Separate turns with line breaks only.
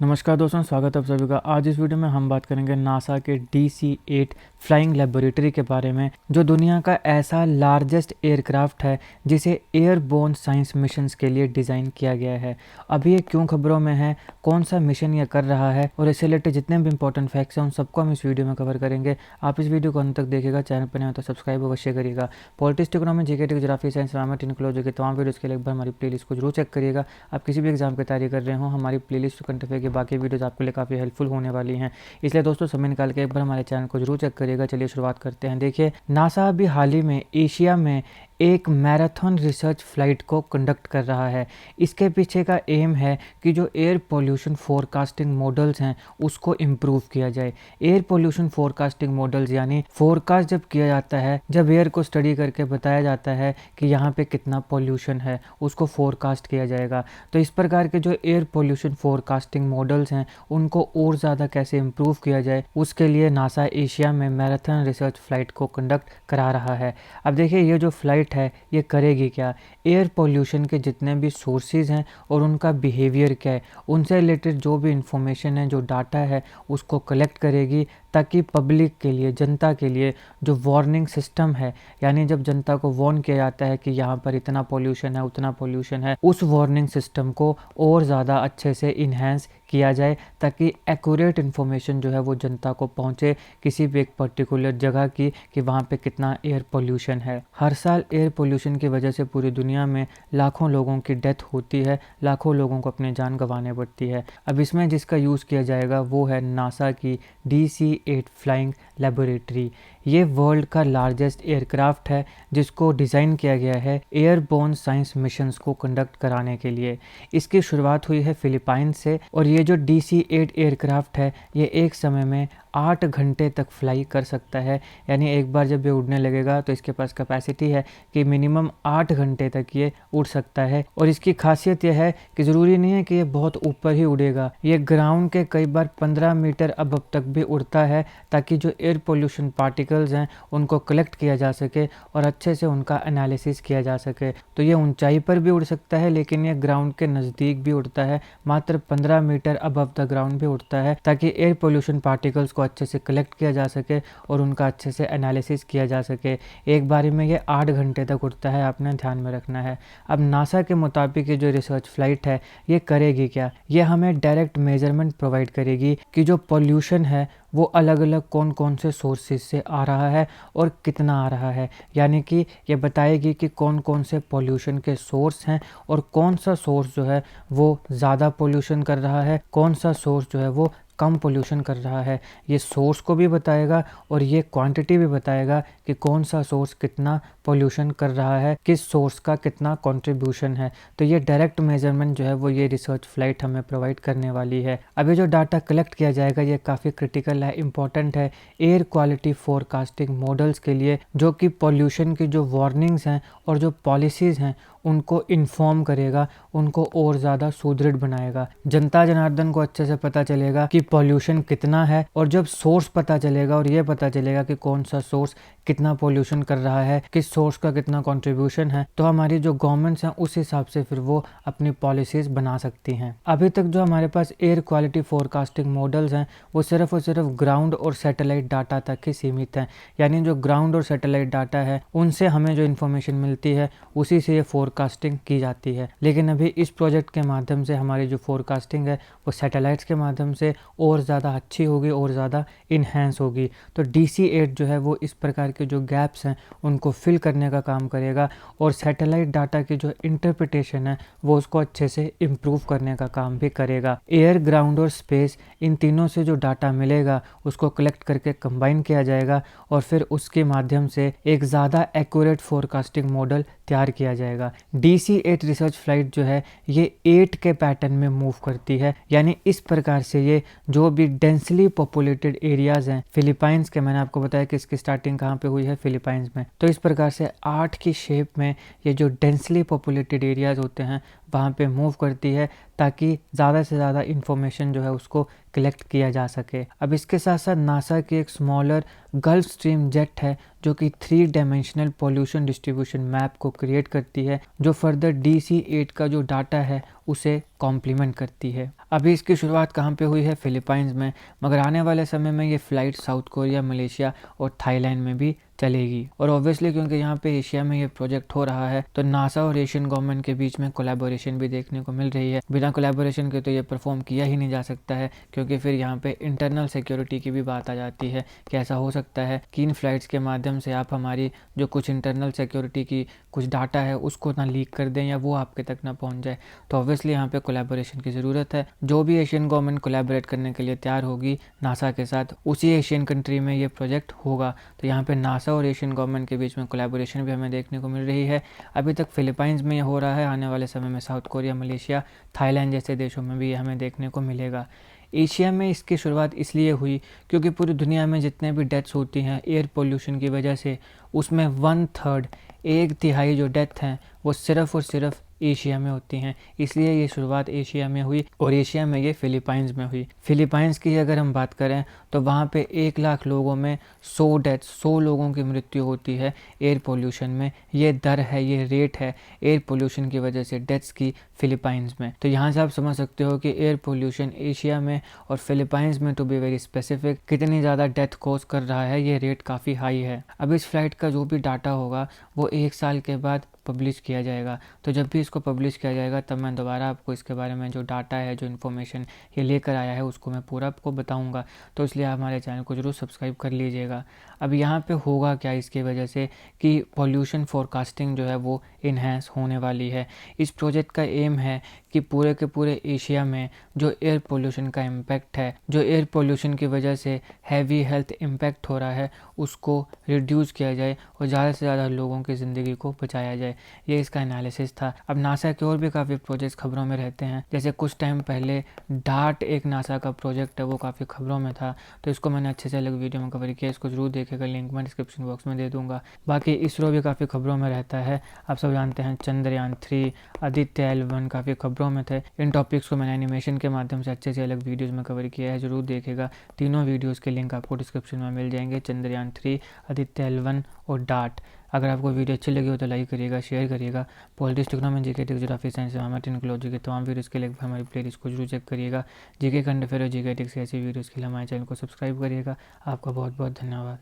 नमस्कार दोस्तों, स्वागत है आप सभी का। आज इस वीडियो में हम बात करेंगे नासा के DC-8 फ्लाइंग लेबोरेटरी के बारे में, जो दुनिया का ऐसा लार्जेस्ट एयरक्राफ्ट है जिसे एयरबोर्न साइंस मिशंस के लिए डिज़ाइन किया गया है। अभी ये क्यों खबरों में है, कौन सा मिशन ये कर रहा है और इससे रिलेटेड जितने भी इंपॉर्टेंट फैक्ट्स हैं उन सबको हम इस वीडियो में कवर करेंगे। आप इस वीडियो को अंत तक देखिएगा। चैनल पर नहीं हो तो सब्सक्राइब अवश्य करिएगा। Politics, economy, GK, geography, science, environment, ecology के तमाम वीडियोज़ के लिए एक बार हमारी प्लेलिस्ट को जरूर चेक करिएगा। आप किसी भी एग्जाम की तैयारी कर रहे हो, हमारी प्लेलिस्ट करंट अफेयर की बाकी वीडियोज़ आपके लिए काफ़ी हेल्पफुल होने वाली हैं। इसलिए दोस्तों समय निकाल के एक बार हमारे चैनल को जरूर चेक करिएगा। चलिए शुरुआत करते हैं। देखिए, नासा अभी हाल ही में एशिया में एक मैराथन रिसर्च फ्लाइट को कंडक्ट कर रहा है। इसके पीछे का एम है कि जो एयर पोल्यूशन फोरकास्टिंग मॉडल्स हैं उसको इम्प्रूव किया जाए। एयर पोल्यूशन फोरकास्टिंग मॉडल्स यानी फोरकास्ट जब किया जाता है, जब एयर को स्टडी करके बताया जाता है कि यहाँ पे कितना पोल्यूशन है, उसको फोरकास्ट किया जाएगा। तो इस प्रकार के जो एयर पोल्यूशन फोरकास्टिंग मॉडल्स हैं उनको और ज़्यादा कैसे इम्प्रूव किया जाए, उसके लिए नासा एशिया में मैराथन रिसर्च फ्लाइट को कंडक्ट करा रहा है। अब देखिए, ये जो फ्लाइट है ये करेगी क्या, एयर पोल्यूशन के जितने भी सोर्सेज हैं और उनका बिहेवियर क्या है, उनसे रिलेटेड जो भी इंफॉर्मेशन है, जो डाटा है, उसको कलेक्ट करेगी, ताकि पब्लिक के लिए, जनता के लिए जो वार्निंग सिस्टम है, यानी जब जनता को वार्न किया जाता है कि यहाँ पर इतना पोल्यूशन है, उतना पोल्यूशन है, उस वार्निंग सिस्टम को और ज़्यादा अच्छे से इन्हेंस किया जाए, ताकि एक्यूरेट इन्फॉर्मेशन जो है वो जनता को पहुँचे किसी भी एक पर्टिकुलर जगह की, कि वहाँ पे कितना एयर पोल्यूशन है। हर साल एयर पोल्यूशन की वजह से पूरी दुनिया में लाखों लोगों की डेथ होती है, लाखों लोगों को अपनी जान गंवाने पड़ती है। अब इसमें जिसका यूज़ किया जाएगा वो है नासा की DC-8 फ्लाइंग लेबोरेटरी। ये वर्ल्ड का लार्जेस्ट एयरक्राफ्ट है जिसको डिज़ाइन किया गया है एयरबोर्न साइंस मिशंस को कंडक्ट कराने के लिए। इसकी शुरुआत हुई है फिलीपाइंस से, और ये जो DC-8 एयरक्राफ्ट है ये एक समय में 8 घंटे तक फ्लाई कर सकता है। यानी एक बार जब ये उड़ने लगेगा तो इसके पास कैपेसिटी है कि मिनिमम 8 घंटे तक ये उड़ सकता है। और इसकी खासियत यह है कि ज़रूरी नहीं है कि ये बहुत ऊपर ही उड़ेगा, ये ग्राउंड के कई बार 15 मीटर अबव तक भी उड़ता है, ताकि जो एयर पोल्यूशन पार्टिकल्स हैं उनको कलेक्ट किया जा सके और अच्छे से उनका एनालिसिस किया जा सके। तो ये ऊंचाई पर भी उड़ सकता है, लेकिन ये ग्राउंड के नज़दीक भी उड़ता है, मात्र 15 मीटर अबव द ग्राउंड भी उड़ता है, ताकि एयर पोल्यूशन पार्टिकल्स को अच्छे से कलेक्ट किया जा सके और उनका अच्छे से एनालिसिस किया जा सके। एक बारी में ये 8 घंटे तक उड़ता है, आपने ध्यान में रखना है। अब नासा के मुताबिक ये जो रिसर्च फ्लाइट है ये करेगी क्या, ये हमें डायरेक्ट मेजरमेंट प्रोवाइड करेगी कि जो पोल्यूशन है वो अलग अलग कौन कौन से सोर्सेज से आ रहा है और कितना आ रहा है। यानी कि ये बताएगी कि कौन कौन से पोल्यूशन के सोर्स हैं और कौन सा सोर्स जो है वो ज़्यादा पोल्यूशन कर रहा है, कौन सा सोर्स जो है वो कम पोल्यूशन कर रहा है। ये सोर्स को भी बताएगा और ये क्वांटिटी भी बताएगा कि कौन सा सोर्स कितना पोल्यूशन कर रहा है, किस सोर्स का कितना कंट्रीब्यूशन है। तो ये डायरेक्ट मेजरमेंट जो है वो ये रिसर्च फ्लाइट हमें प्रोवाइड करने वाली है। अभी जो डाटा कलेक्ट किया जाएगा ये काफ़ी क्रिटिकल है, इंपॉर्टेंट है एयर क्वालिटी फोरकास्टिंग मॉडल्स के लिए, जो कि पोल्यूशन की जो वार्निंग्स हैं और जो पॉलिसीज़ हैं उनको इन्फॉर्म करेगा, उनको और ज़्यादा सुदृढ़ बनाएगा। जनता जनार्दन को अच्छे से पता चलेगा कि पोल्यूशन कितना है, और जब सोर्स पता चलेगा और ये पता चलेगा कि कौन सा सोर्स कितना पोल्यूशन कर रहा है, किस सोर्स का कितना कंट्रीब्यूशन है, तो हमारी जो गवर्नमेंट्स हैं उस हिसाब से फिर वो अपनी पॉलिसीज़ बना सकती हैं। अभी तक जो हमारे पास एयर क्वालिटी फोरकास्टिंग मॉडल्स हैं वो सिर्फ और सिर्फ ग्राउंड और सैटेलाइट डाटा तक ही सीमित हैं। यानी जो ग्राउंड और सैटेलाइट डाटा है उनसे हमें जो इन्फॉर्मेशन मिलती है उसी से ये फोरकास्टिंग की जाती है। लेकिन अभी इस प्रोजेक्ट के माध्यम से हमारी जो फोरकास्टिंग है वो सैटेलाइट्स के माध्यम से और ज़्यादा अच्छी होगी और ज़्यादा इन्हेंस होगी। तो DC-8 जो है वो इस प्रकार के जो गैप्स हैं उनको फिल करने का काम करेगा, और सैटेलाइट डाटा की जो इंटरप्रिटेशन है वो उसको अच्छे से इम्प्रूव करने का काम भी करेगा। एयर, ग्राउंड और स्पेस, इन तीनों से जो डाटा मिलेगा उसको कलेक्ट करके कंबाइन किया जाएगा और फिर उसके माध्यम से एक ज़्यादा एक्यूरेट फोरकास्टिंग मॉडल तैयार किया जाएगा। DC-8 रिसर्च फ्लाइट जो है ये 8 के पैटर्न में मूव करती है। यानी इस प्रकार से ये जो भी डेंसली पॉपुलेटेड एरियाज़ हैं फिलीपाइंस के, मैंने आपको बताया कि इसकी स्टार्टिंग कहाँ पे हुई है, फिलीपाइंस में, तो इस प्रकार से 8 की शेप में ये जो डेंसली पॉपुलेटेड एरियाज़ होते हैं वहाँ पे मूव करती है, ताकि ज़्यादा से ज़्यादा इन्फॉर्मेशन जो है उसको कलेक्ट किया जा सके। अब इसके साथ साथ नासा की एक स्मॉलर गल्फ स्ट्रीम जेट है जो कि 3 डायमेंशनल पोल्यूशन डिस्ट्रीब्यूशन मैप को क्रिएट करती है, जो फर्दर DC-8 का जो डाटा है उसे कॉम्प्लीमेंट करती है। अभी इसकी शुरुआत कहाँ पे हुई है? फिलीपाइंस में, मगर आने वाले समय में ये फ़्लाइट साउथ कोरिया, मलेशिया और थाईलैंड में भी चलेगी। और ऑब्वियसली क्योंकि यहाँ पे एशिया में ये प्रोजेक्ट हो रहा है तो नासा और एशियन गवर्नमेंट के बीच में कोलैबोरेशन भी देखने को मिल रही है। बिना कोलैबोरेशन के तो ये परफॉर्म किया ही नहीं जा सकता है, क्योंकि फिर यहाँ पे इंटरनल सिक्योरिटी की भी बात आ जाती है कि ऐसा हो सकता है कि इन फ्लाइट्स के माध्यम से आप हमारी जो कुछ इंटरनल सिक्योरिटी की कुछ डाटा है उसको ना लीक कर दें या वो आपके तक ना पहुँच जाए। तो ऑब्वियसली यहाँ पे कोलैबोरेशन की ज़रूरत है। जो भी एशियन गवर्नमेंट कोलैबोरेट करने के लिए तैयार होगी नासा के साथ, उसी एशियन कंट्री में ये प्रोजेक्ट होगा। तो यहाँ पे नासा और एशियन गवर्नमेंट के बीच में कोलैबोरेशन भी हमें देखने को मिल रही है। अभी तक फिलीपाइंस में ये हो रहा है, आने वाले समय में साउथ कोरिया, मलेशिया, थाईलैंड जैसे देशों में भी ये हमें देखने को मिलेगा। एशिया में इसकी शुरुआत इसलिए हुई क्योंकि पूरी दुनिया में जितने भी डेथ्स होती हैं एयर पोल्यूशन की वजह से, उसमें 1/3 1/3 जो डेथ हैं वो सिर्फ़ और सिर्फ एशिया में होती हैं। इसलिए ये शुरुआत एशिया में हुई और एशिया में ये फिलीपाइंस में हुई। फिलीपाइंस की अगर हम बात करें तो वहाँ पे 1 लाख लोगों में 100 डेथ्स, 100 लोगों की मृत्यु होती है एयर पोल्यूशन में। ये दर है, ये रेट है एयर पोल्यूशन की वजह से डेथ्स की फिलीपाइंस में। तो यहाँ से आप समझ सकते हो कि एयर पोल्यूशन एशिया में और फिलीपाइंस में, टू बी वेरी स्पेसिफिक, कितनी ज़्यादा डेथ कॉज कर रहा है। ये रेट काफ़ी हाई है। अब इस फ्लाइट का जो भी डाटा होगा वो 1 साल के बाद पब्लिश किया जाएगा। तो जब भी इसको पब्लिश किया जाएगा तब मैं दोबारा आपको इसके बारे में जो डाटा है, जो इन्फॉर्मेशन ये लेकर आया है उसको मैं पूरा आपको बताऊंगा। तो इसलिए आप हमारे चैनल को ज़रूर सब्सक्राइब कर लीजिएगा। अब यहाँ पे होगा क्या इसकी वजह से कि पॉल्यूशन फोरकास्टिंग जो है वो इन्हेंस होने वाली है। इस प्रोजेक्ट का एम है कि पूरे के पूरे एशिया में जो एयर पोल्यूशन का इम्पैक्ट है, जो एयर पोल्यूशन की वजह से हैवी हेल्थ इम्पैक्ट हो रहा है, उसको रिड्यूस किया जाए और ज़्यादा से ज़्यादा लोगों की ज़िंदगी को बचाया जाए। ये इसका एनालिसिस था। अब नासा के और भी काफ़ी प्रोजेक्ट्स खबरों में रहते हैं, जैसे कुछ टाइम पहले डार्ट एक नासा का प्रोजेक्ट है, वो काफ़ी खबरों में था। तो इसको मैंने अच्छे से अलग वीडियो में कवर किया, इसको जरूर देखेगा, लिंक मैं डिस्क्रिप्शन बॉक्स में दे दूंगा। बाकी इसरो भी काफ़ी खबरों में रहता है। आप सब जानते हैं चंद्रयान 3, आदित्य L1 काफ़ी खबरों में थे। इन टॉपिक्स को मैंने एनिमेशन के माध्यम से अच्छे से अलग वीडियोज़ में कवर किया है, ज़रूर देखेगा। तीनों वीडियोज़ के लिंक आपको डिस्क्रिप्शन में मिल जाएंगे, चंद्रयान 3, आदित्य L1 और डार्ट। अगर आपको वीडियो अच्छी लगी हो तो लाइक करिएगा, शेयर करिएगा। Politics, economy, GK, geography, science, environment, technology के तमाम वीडियोज़ के लिए हमारी प्लेलिस्ट को जरूर चेक करिएगा। जीके करंट अफेयर और जीके टिक्स ऐसी वीडियोज़ के लिए हमारे चैनल को सब्सक्राइब करिएगा। आपका बहुत बहुत धन्यवाद।